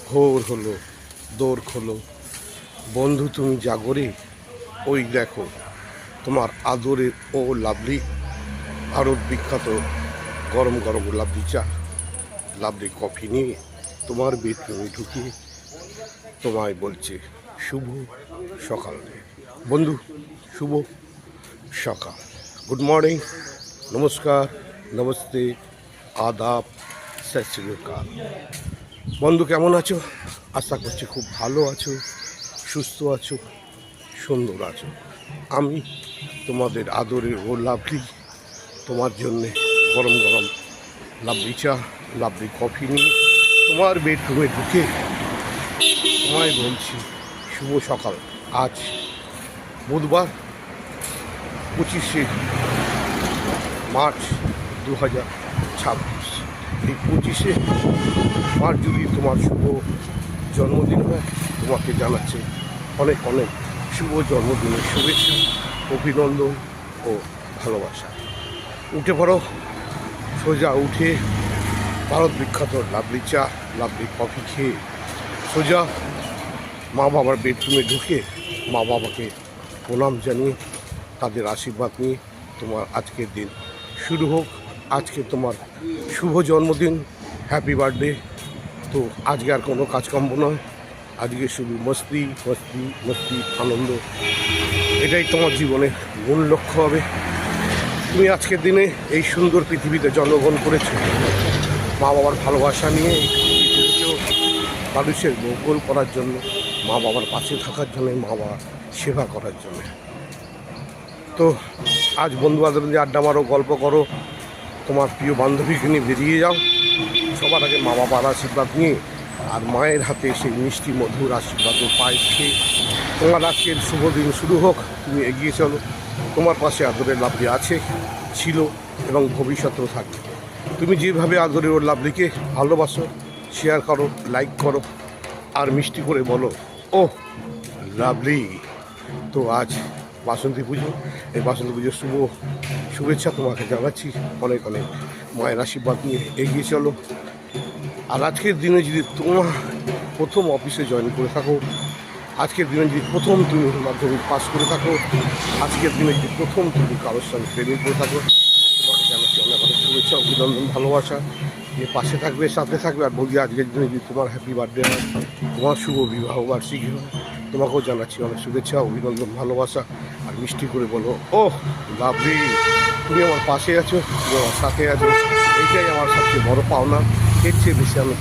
ভোর হলো, দোর খোলো, বন্ধু তুমি জাগরে, ওই দেখো তোমার আদরের ও লাভলি ভারত বিখ্যাত গরম গরম লাভলি চা, লাভলি কফি নিয়ে তোমার বেডরুমে ঢুকিয়ে তোমায় বলছে শুভ সকাল। বন্ধু, শুভ সকাল, গুড মর্নিং, নমস্কার, নমস্তে, আদাব, সত শ্রী আকাল। বন্ধু কেমন আছো? আশা করছি খুব ভালো আছো, সুস্থ আছো, সুন্দর আছো। আমি তোমাদের আদরের ও লাভলি তোমার জন্যে গরম গরম লাভলি চা, লাভলি কফি নিয়ে তোমার বেডরুমে ঢুকে তোমায় বলছি শুভ সকাল। আজ বুধবার 25শে মার্চ 2026। এই 25শে মার্চ যদি তোমার শুভ জন্মদিন হয়, তোমাকে জানাচ্ছে অনেক অনেক শুভ জন্মদিনের শুভেচ্ছা, অভিনন্দন ও ভালোবাসা। উঠে পড়ো, সোজা উঠে ভারত বিখ্যাত লাভলি চা, লাভলি কফি খেয়ে সোজা মা বাবার বেডরুমে ঢুকে মা বাবাকে প্রণাম জানিয়ে তাদের আশীর্বাদ নিয়ে তোমার আজকের দিন শুরু হোক। আজকে তোমার শুভ জন্মদিন, হ্যাপি বার্থডে। তো আজকে আর কোনো কাজকর্ম নয়, আজকে শুধু মস্তি মস্তি মস্তি, আনন্দ, এটাই তোমার জীবনের মূল লক্ষ্য হবে। তুমি আজকের দিনে এই সুন্দর পৃথিবীতে জন্মগ্রহণ করেছো, মা বাবার ভালোবাসা নিয়ে মানুষের মঙ্গল করার জন্য, মা বাবার পাশে থাকার জন্য, মা বাবার সেবা করার জন্য। তো আজ বন্ধু বান্ধবদের আড্ডা মারো, গল্প করো, তোমার প্রিয় বান্ধবীকে নিয়ে বেরিয়ে যাও। সবার আগে মা বাবার আশীর্বাদ নিয়ে আর মায়ের হাতে সেই মিষ্টি মধুর আশীর্বাদ ও পায়েস খেয়ে তোমার আজকের শুভ দিন শুরু হোক। তুমি এগিয়ে চলো, তোমার পাশে আদরের লাভলি আছে, ছিল এবং ভবিষ্যতেও থাকবে। তুমি যেভাবে আদরের ওর লাভলিকে ভালোবাসো, শেয়ার করো, লাইক করো আর মিষ্টি করে বলো ও লাভলি। তো আজ বাসন্তী পুজো, এই বাসন্তী পুজোর শুভেচ্ছা তোমাকে জানাচ্ছি। অনেক অনেক মায়ের আশীর্বাদ নিয়ে এগিয়ে চলো। আর আজকের দিনে যদি তোমার প্রথম অফিসে জয়েন করে থাকো, আজকের দিনে যদি প্রথম তুমি মাধ্যমিক পাস করে থাকো, আজকের দিনে যদি প্রথম তুমি কারোর সঙ্গে প্রেমিক করে থাকো, তোমাকে জানাচ্ছি অনেক অনেক শুভেচ্ছা, অভিনন্দন, ভালোবাসা। যে পাশে থাকবে, সাথে থাকবে। আর বলছি আজকের দিনে যদি তোমার হ্যাপি বার্থডে হয়, তোমার শুভ বিবাহ বার্ষিকী হয়, তোমাকেও জানাচ্ছি অনেক শুভেচ্ছা, অভিনন্দন, ভালোবাসা। আর মিষ্টি করে বলো ও লাভলি, তুমি আমার পাশে আছো, তুমি আমার সাথে আছো। এইটাই আমার সবচেয়ে বড় পাওনা। এর চেয়ে বেশি আমি